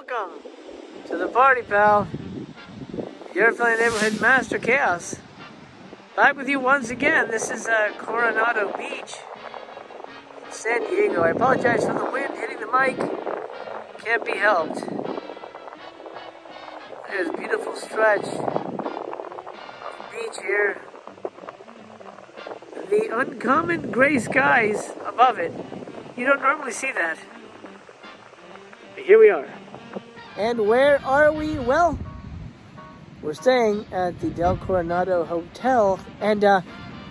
Welcome to the party, pal. Your friendly neighborhood master chaos. Back with you once again. This is Coronado Beach, San Diego. I apologize for the wind hitting the mic. Can't be helped. There's a beautiful stretch of beach here. The uncommon gray skies above it. You don't normally see that. But here we are. And where are we? Well, we're staying at the Del Coronado Hotel. And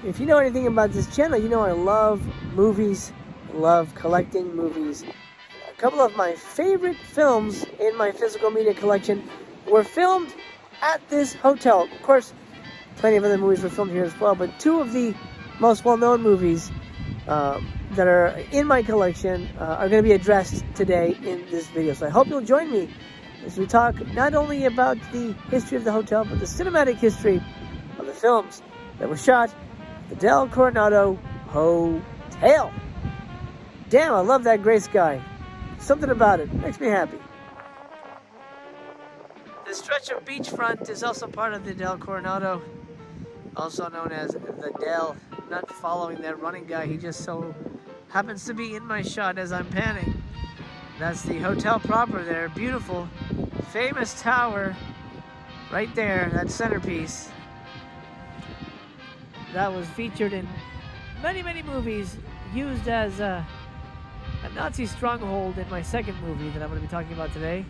if you know anything about this channel, you know I love movies, love collecting movies. A couple of my favorite films in my physical media collection were filmed at this hotel. Of course, plenty of other movies were filmed here as well, but two of the most well-known movies that are in my collection are going to be addressed today in this video. So I hope you'll join me as we talk not only about the history of the hotel, but the cinematic history of the films that were shot at the Del Coronado Hotel. Damn, I love that gray sky. Something about it makes me happy. The stretch of beachfront is also part of the Del Coronado, also known as the Del. Not following that running guy, he just so happens to be in my shot as I'm panning. That's the hotel proper there. Beautiful, famous tower right there, that centerpiece. That was featured in many, many movies, used as a Nazi stronghold in my second movie that I'm going to be talking about today.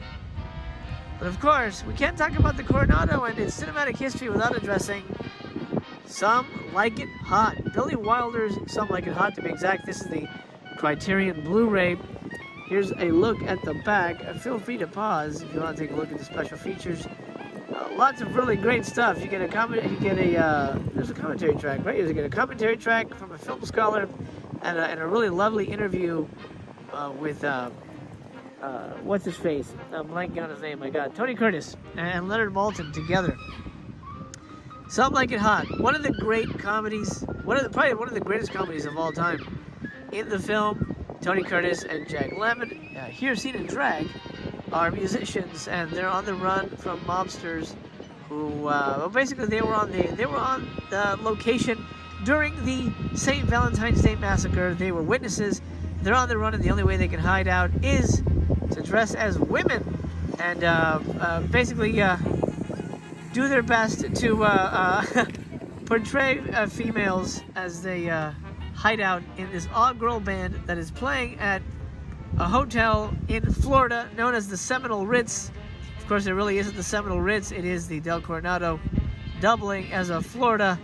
But of course, we can't talk about the Coronado and its cinematic history without addressing Some Like It Hot. Billy Wilder's Some Like It Hot, to be exact. This is the Criterion Blu-ray. Here's a look at the back. Feel free to pause if you want to take a look at the special features. Lots of really great stuff. You get a there's a commentary track, right? You get a commentary track from a film scholar, and a really lovely interview with what's his face? I'm blanking on his name. My God, Tony Curtis and Leonard Maltin together. Some Like It Hot, one of the great comedies, probably one of the greatest comedies of all time. In the film, Tony Curtis and Jack Lemmon, here seen in drag, are musicians, and they're on the run from mobsters who, well, basically they were on the location during the St. Valentine's Day massacre. They were witnesses. They're on the run, and the only way they can hide out is to dress as women, and basically do their best to portray females as they hide out in this all-girl band that is playing at a hotel in Florida known as the Seminole Ritz. Of course, it really isn't the Seminole Ritz. It is the Del Coronado, doubling as a Florida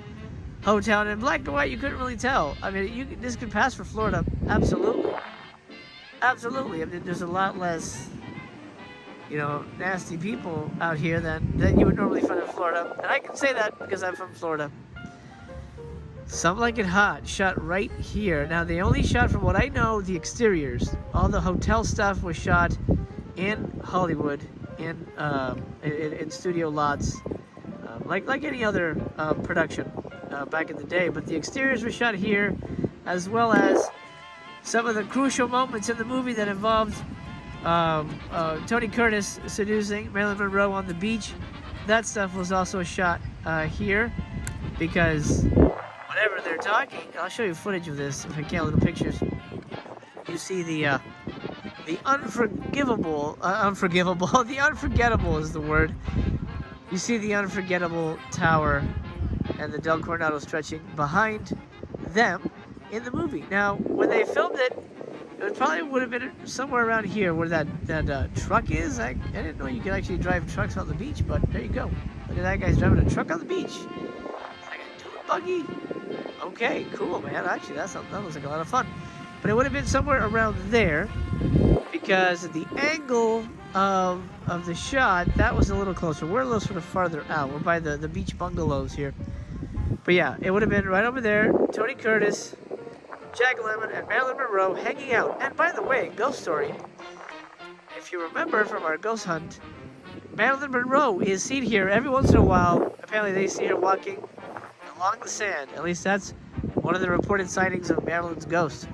hotel. And in black and white, you couldn't really tell. I mean, this could pass for Florida. Absolutely. Absolutely. I mean, there's a lot less, nasty people out here than you would normally find in Florida. And I can say that because I'm from Florida. Some Like It Hot, shot right here. Now, they only shot, from what I know, the exteriors. All the hotel stuff was shot in Hollywood, in studio lots, like any other production back in the day. But the exteriors were shot here, as well as some of the crucial moments in the movie that involved Tony Curtis seducing Marilyn Monroe on the beach. That stuff was also shot here, because whenever they're talking, I'll show you footage of this if I can, little pictures. You see the unforgivable, the unforgettable is the word. You see the unforgettable tower and the Del Coronado stretching behind them in the movie. Now, when they filmed it, it probably would have been somewhere around here where that truck is. I didn't know you could actually drive trucks on the beach, but there you go. Look at that guy's driving a truck on the beach. Like a dune buggy. Okay, cool, man. Actually, that looks like a lot of fun. But it would have been somewhere around there, because the angle of the shot, that was a little closer. We're a little sort of farther out. We're by the beach bungalows here. But yeah, it would have been right over there. Tony Curtis, Jack Lemmon, and Marilyn Monroe hanging out. And by the way, ghost story, if you remember from our ghost hunt, Marilyn Monroe is seen here every once in a while. Apparently they see her walking along the sand. At least that's one of the reported sightings of Marilyn's ghost.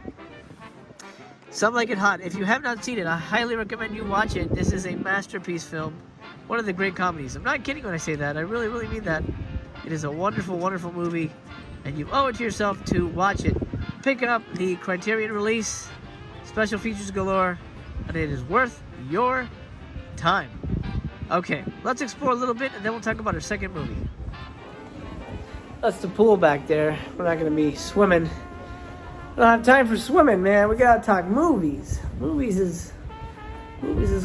Some Like It Hot. If you have not seen it, I highly recommend you watch it. This is a masterpiece film. One of the great comedies. I'm not kidding when I say that. I really, really mean that. It is a wonderful, wonderful movie, and you owe it to yourself to watch it. Pick up the Criterion release, special features galore, and it is worth your time. Okay, let's explore a little bit, and then we'll talk about our second movie. That's the pool back there. We're not going to be swimming. We don't have time for swimming, man. We got to talk movies. Movies is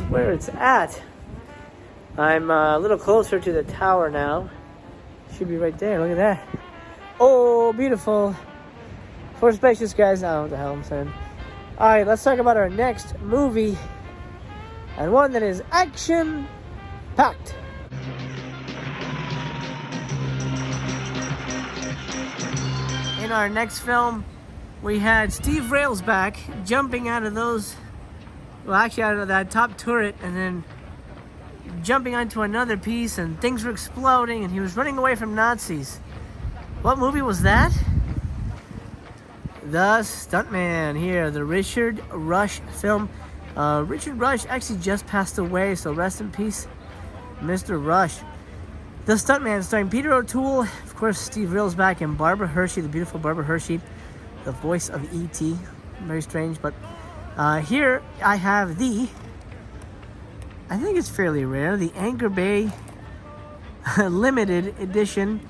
where it's at. I'm a little closer to the tower now. Should be right there. Look at that. Oh, beautiful. For spacious, guys. I don't know what the hell I'm saying. All right, let's talk about our next movie. And one that is action-packed. In our next film, we had Steve Railsback jumping out of those... Well, actually out of that top turret, and then jumping onto another piece, and things were exploding, and he was running away from Nazis. What movie was that? The Stunt Man here, the Richard Rush film. Richard Rush actually just passed away, so rest in peace, Mr. Rush. The Stunt Man, starring Peter O'Toole, of course, Steve Railsback, and Barbara Hershey, the beautiful Barbara Hershey, the voice of E.T. Very strange, but here I have I think it's fairly rare, the Anchor Bay limited edition,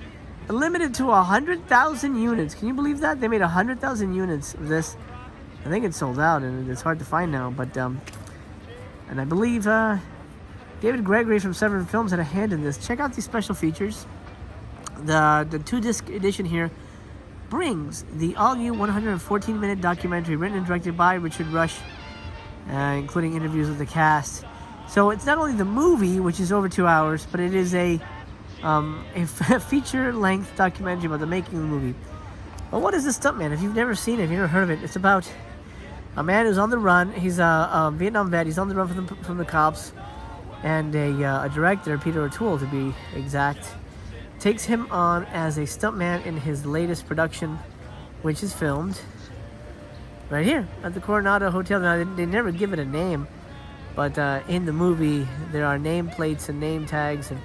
limited to 100,000 units. Can you believe that? They made 100,000 units of this. I think it's sold out, and it's hard to find now, but and I believe David Gregory from Severin Films had a hand in this. Check out these special features. The 2-disc edition here brings the all-new 114-minute documentary written and directed by Richard Rush, including interviews with the cast. So it's not only the movie, which is over 2 hours, but it is a feature-length documentary about the making of the movie. Well, what is The Stunt Man? If you've never seen it, if you've never heard of it, it's about a man who's on the run. He's a Vietnam vet. He's on the run from the cops, and a director, Peter O'Toole to be exact, takes him on as a stuntman in his latest production, which is filmed right here at the Coronado Hotel. Now, they never give it a name, but in the movie, there are nameplates and name tags and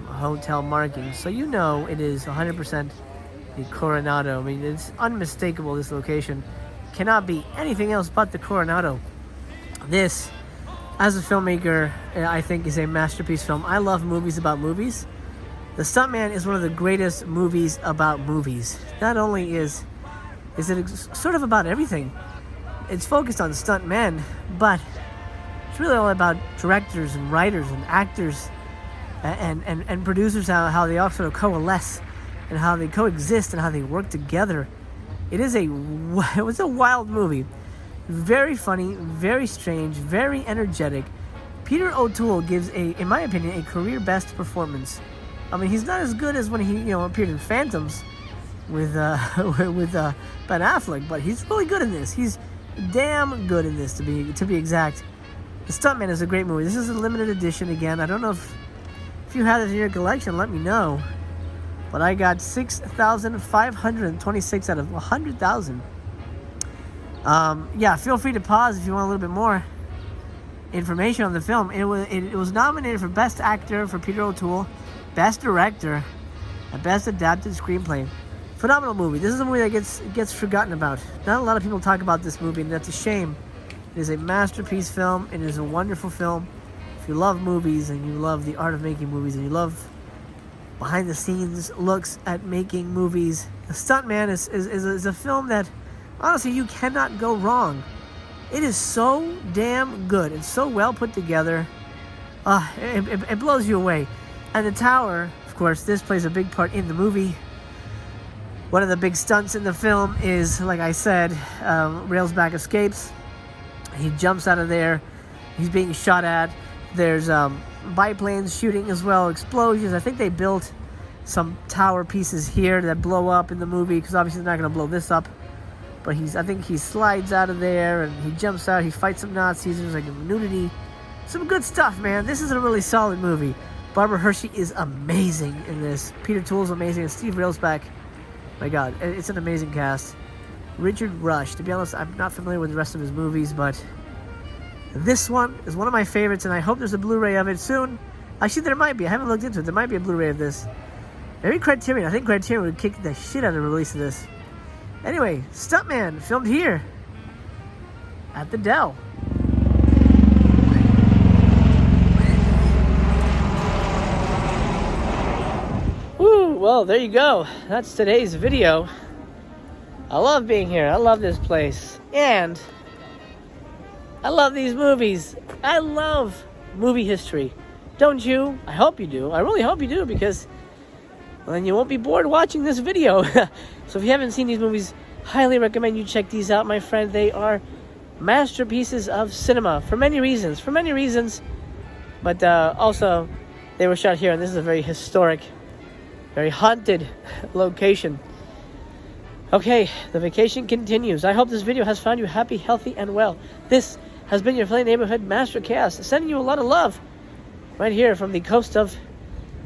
hotel markings. So you know it is 100% the Coronado. I mean, it's unmistakable, this location. Cannot be anything else but the Coronado. This, as a filmmaker, I think is a masterpiece film. I love movies about movies. The Stunt Man is one of the greatest movies about movies. Not only is it sort of about everything. It's focused on stunt men, but it's really all about directors and writers and actors and producers, how they all sort of coalesce and how they coexist and how they work together. It was a wild movie. Very funny, very strange, very energetic. Peter O'Toole gives in my opinion, a career best performance. I mean, he's not as good as when he appeared in Phantoms with Ben Affleck, but he's really good in this. He's damn good in this, to be exact. The Stunt Man is a great movie. This is a limited edition again. I don't know if you have it in your collection, let me know. But I got 6,526 out of 100,000. Yeah, feel free to pause if you want a little bit more information on the film. It was nominated for Best Actor for Peter O'Toole, Best Director, and Best Adapted Screenplay. Phenomenal movie. This is a movie that gets forgotten about. Not a lot of people talk about this movie, and that's a shame. It is a masterpiece film. It is a wonderful film. If you love movies and you love the art of making movies and you love behind the scenes looks at making movies, The Stunt Man is a film that honestly you cannot go wrong. It is so damn good. It's so well put together. It blows you away. And the tower, of course, this plays a big part in the movie. One of the big stunts in the film is, like I said, Railsback escapes. He jumps out of there. He's being shot at. There's biplanes shooting as well, explosions. I think they built some tower pieces here that blow up in the movie, because obviously they're not going to blow this up. But I think he slides out of there and he jumps out. He fights some Nazis. There's like nudity. Some good stuff, man. This is a really solid movie. Barbara Hershey is amazing in this. Peter O'Toole's amazing. And Steve Railsback, my God, it's an amazing cast. Richard Rush. To be honest, I'm not familiar with the rest of his movies, but this one is one of my favorites, and I hope there's a Blu-ray of it soon. Actually, there might be. I haven't looked into it. There might be a Blu-ray of this. Maybe Criterion. I think Criterion would kick the shit out of the release of this. Anyway, Stunt Man, filmed here at the Del. Woo, well, there you go. That's today's video. I love being here. I love this place. And I love these movies. I love movie history. Don't you? I hope you do. I really hope you do, because well, then you won't be bored watching this video. So if you haven't seen these movies, highly recommend you check these out, my friend. They are masterpieces of cinema for many reasons. But also, they were shot here, and this is a very historic, very haunted location. Okay, the vacation continues. I hope this video has found you happy, healthy, and well. This has been your Flame Neighborhood Mastercast, sending you a lot of love right here from the coast of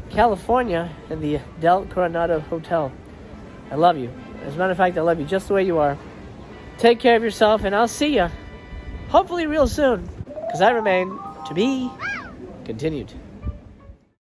California in the Del Coronado Hotel. I love you. As a matter of fact, I love you just the way you are. Take care of yourself, and I'll see you hopefully real soon, because I remain to be continued.